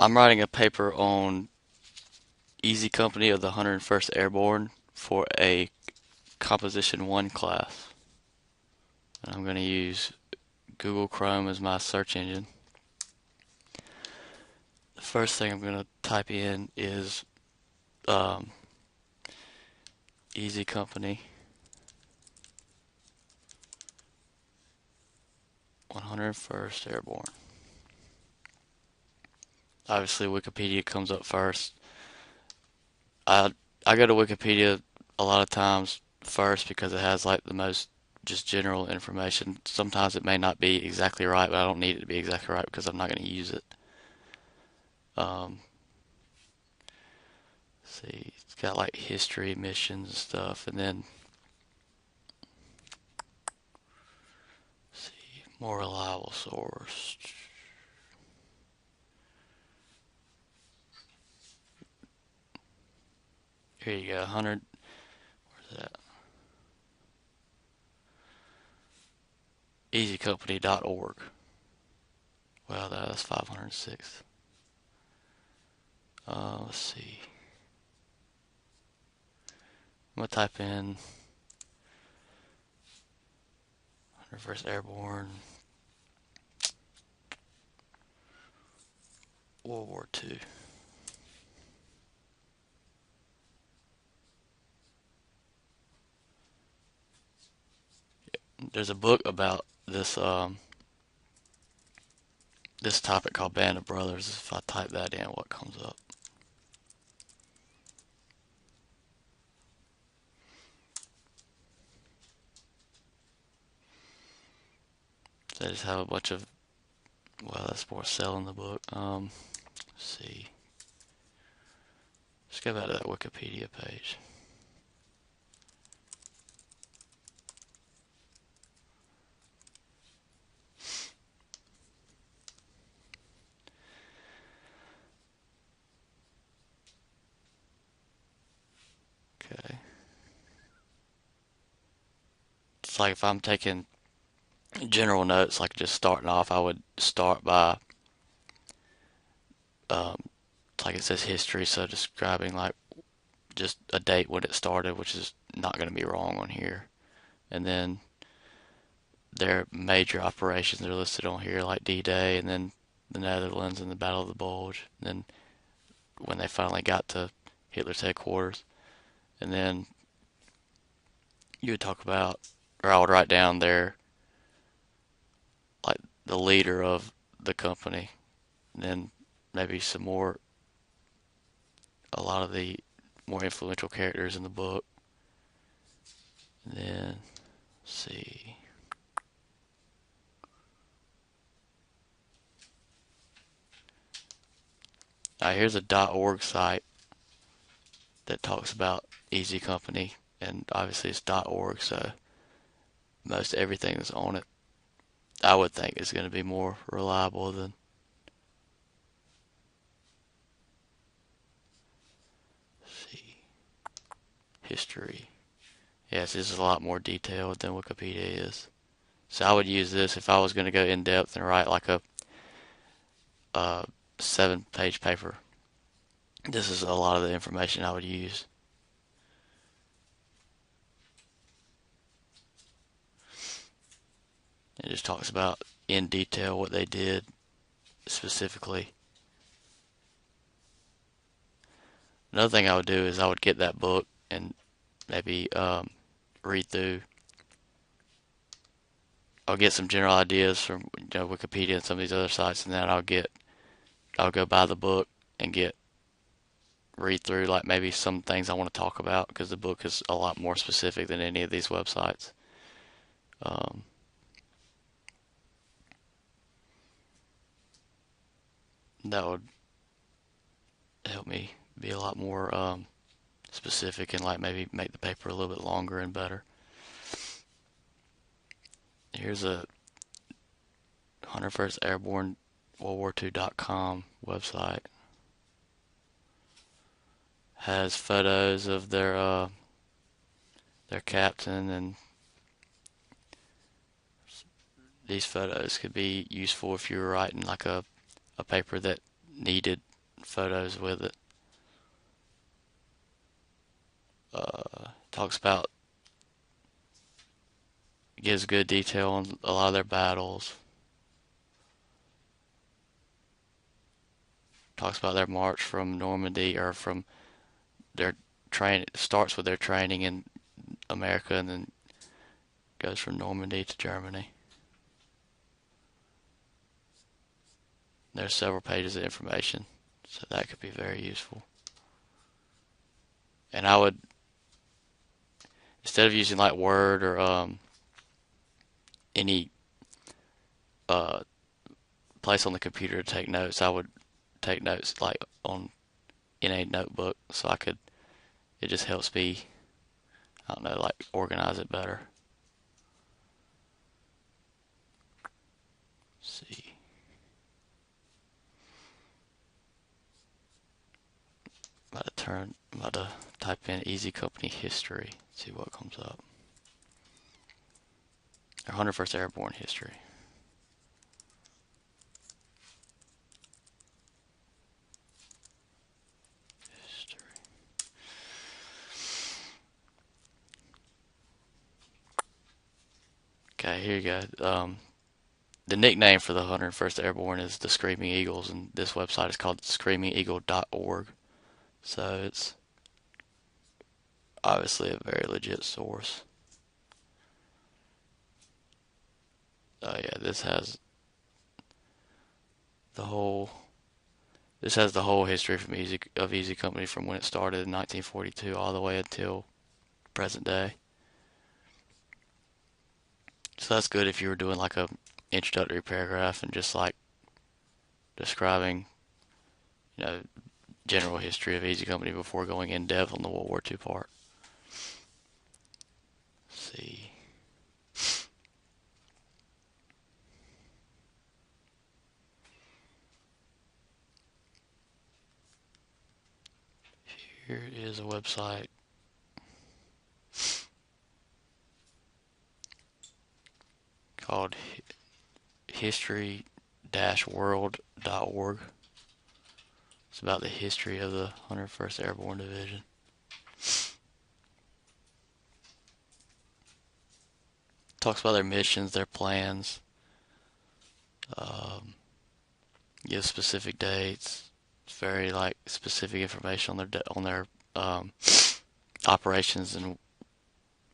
I'm writing a paper on Easy Company of the 101st Airborne for a Composition 1 class. And I'm going to use Google Chrome as my search engine. The first thing I'm going to type in is um, Easy Company 101st Airborne. Obviously, Wikipedia comes up first. I I go to Wikipedia a lot of times first because it has like the most just general information. Sometimes it may not be exactly right, but I don't need it to be exactly right because I'm not going to use it. Um, see, it's got like history, missions, and stuff, and then see more reliable source. Here you go, 100. Where's that? Easycompany.org. Well, that's 506. Let's see. I'm gonna type in 101st Airborne World War II. There's a book about this topic called Band of Brothers. If I type that in, what comes up? They just have a bunch of, well, that's more selling the book. Let's see. Let's go back to that Wikipedia page. Okay. It's like if I'm taking general notes, like just starting off, I would start by, um, like it says history, so describing like just a date when it started, which is not going to be wrong on here. And then their major operations are listed on here, like D-Day, and then the Netherlands and the Battle of the Bulge. And then when they finally got to Hitler's headquarters, and then you would talk about, or I would write down there, like the leader of the company, and then maybe some more, a lot of the more influential characters in the book. And then, let's see. Now here's a .org site that talks about Easy Company, and obviously it's .org, so most everything that's on it, I would think, is going to be more reliable than, let's see, history. Yes, this is a lot more detailed than Wikipedia is. So I would use this if I was going to go in depth and write like a 7-page paper. This is a lot of the information I would use. It just talks about in detail what they did specifically. Another thing I would do is I would get that book and maybe read through. I'll get some general ideas from Wikipedia and some of these other sites, and then I'll go buy the book and get read through like maybe some things I want to talk about because the book is a lot more specific than any of these websites. Um, that would help me be a lot more specific and like maybe make the paper a little bit longer and better. Here's a 101st Airborne World War II.com website. Has photos of their captain, and these photos could be useful if you were writing like a paper that needed photos with it. Talks about, gives good detail on a lot of their battles. Talks about their march from Normandy, or from their train. Starts with their training in America and then goes from Normandy to Germany. There's several pages of information, so that could be very useful. And I would, instead of using like Word or any uh, place on the computer to take notes, I would take notes like on in a notebook, so I could. It just helps me, I don't know, like organize it better. Let's see. I'm about to type in Easy Company history. See what comes up. Or 101st Airborne history. History. Okay, here you go. The nickname for the 101st Airborne is the Screaming Eagles, and this website is called screamingeagle.org. So it's obviously a very legit source. Oh yeah, the whole this has the whole history of Easy Company from when it started in 1942 all the way until present day. So that's good if you were doing like a introductory paragraph and just like describing, you know, general history of Easy Company before going in depth on the World War II part. Let's see. Here is a website called history-world.org. It's about the history of the 101st Airborne Division. Talks about their missions, their plans, um, gives specific dates. It's very like specific information on their operations and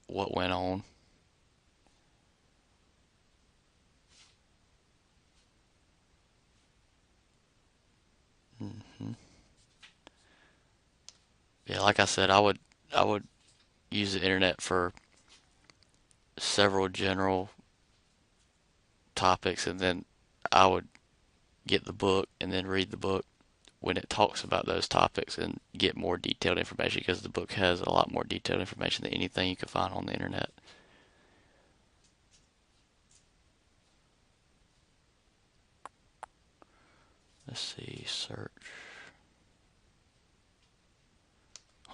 what went on. Hmm. Yeah, like I said, I would use the internet for several general topics, and then I would get the book and then read the book when it talks about those topics and get more detailed information, because the book has a lot more detailed information than anything you can find on the internet. Let's see, search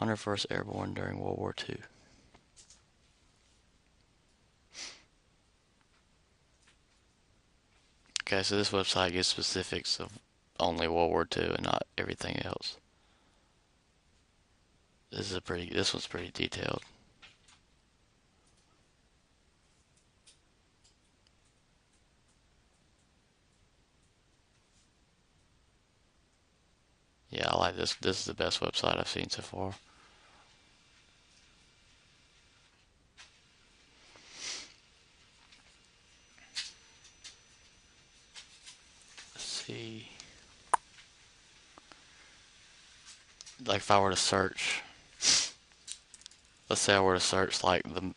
101st Airborne during World War II. Okay, so this website gives specifics of only World War II and not everything else. This one's pretty detailed. Yeah, I like this. This is the best website I've seen so far. Let's see. Like if I were to search, let's say I were to search like the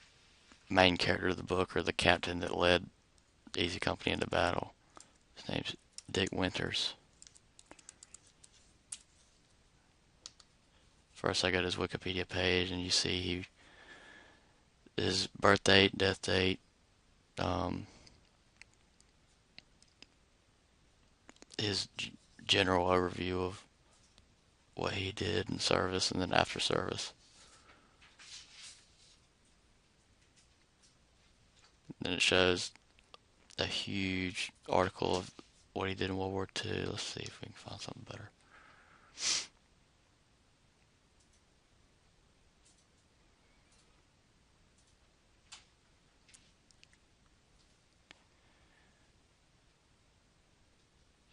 main character of the book or the captain that led Easy Company into battle. His name's Dick Winters. First, I got his Wikipedia page, and you see his birth date, death date, um, his general overview of what he did in service and then after service. Then it shows a huge article of what he did in World War II. Let's see if we can find something better.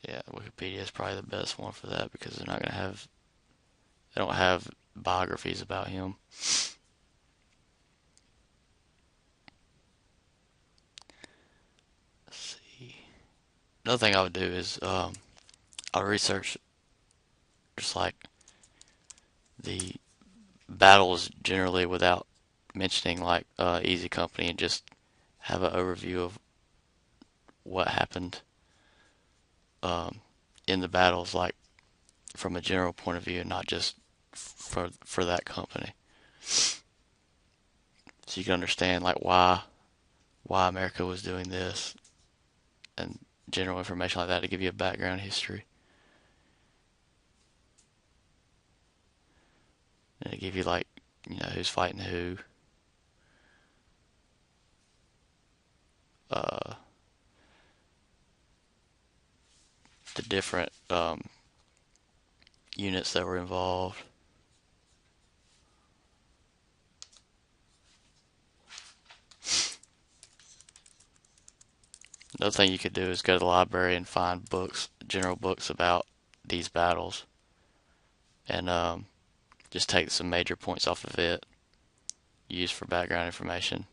Yeah, Wikipedia is probably the best one for that because they don't have biographies about him. Let's see. Another thing I would do is I would research just like the battles generally without mentioning like Easy Company and just have an overview of what happened um, in the battles, like from a general point of view, and not just for that company. So you can understand like why America was doing this and general information like that to give you a background history and to give you like who's fighting who, uh, the different units that were involved. Another thing you could do is go to the library and find books, general books about these battles, and just take some major points off of it, use for background information.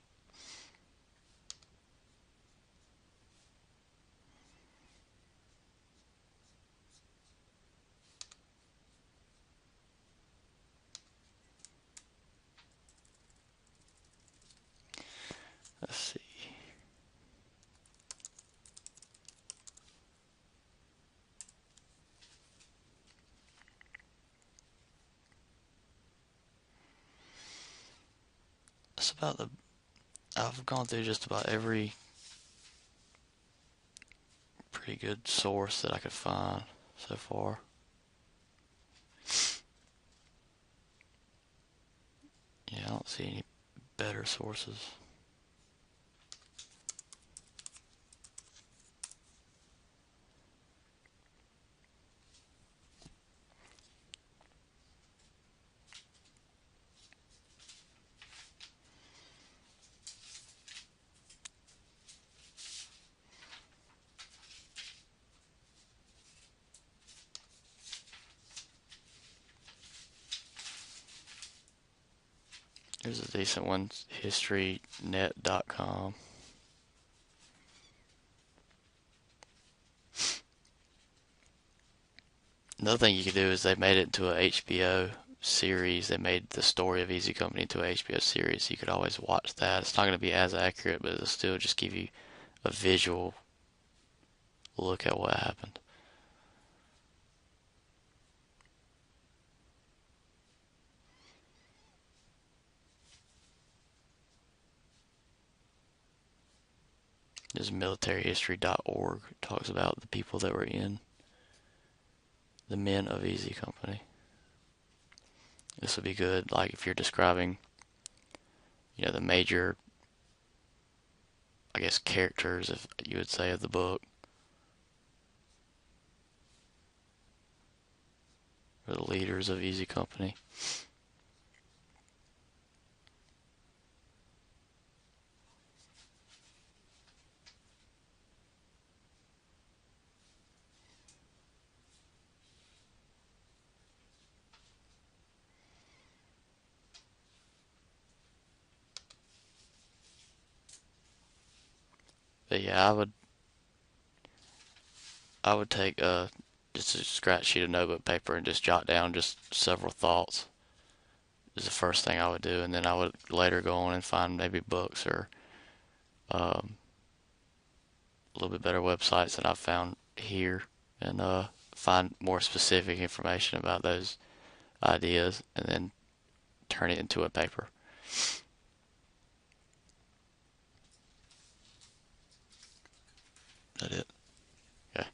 Let's see. That's about the. I've gone through just about every pretty good source that I could find so far. Yeah, I don't see any better sources. Here's a decent one, historynet.com. Another thing you could do is they made it into a HBO series. They made the story of Easy Company into a HBO series. You could always watch that. It's not going to be as accurate, but it'll still just give you a visual look at what happened. There's militaryhistory.org. It talks about the people that were in the men of Easy Company. This would be good, like if you're describing, the major, I guess, characters, if you would say, of the book, or the leaders of Easy Company. But yeah, I would take just a scratch sheet of notebook paper and just jot down just several thoughts. Is the first thing I would do, and then I would later go on and find maybe books or um, a little bit better websites that I've found here, and find more specific information about those ideas, and then turn it into a paper. Is that it? Okay.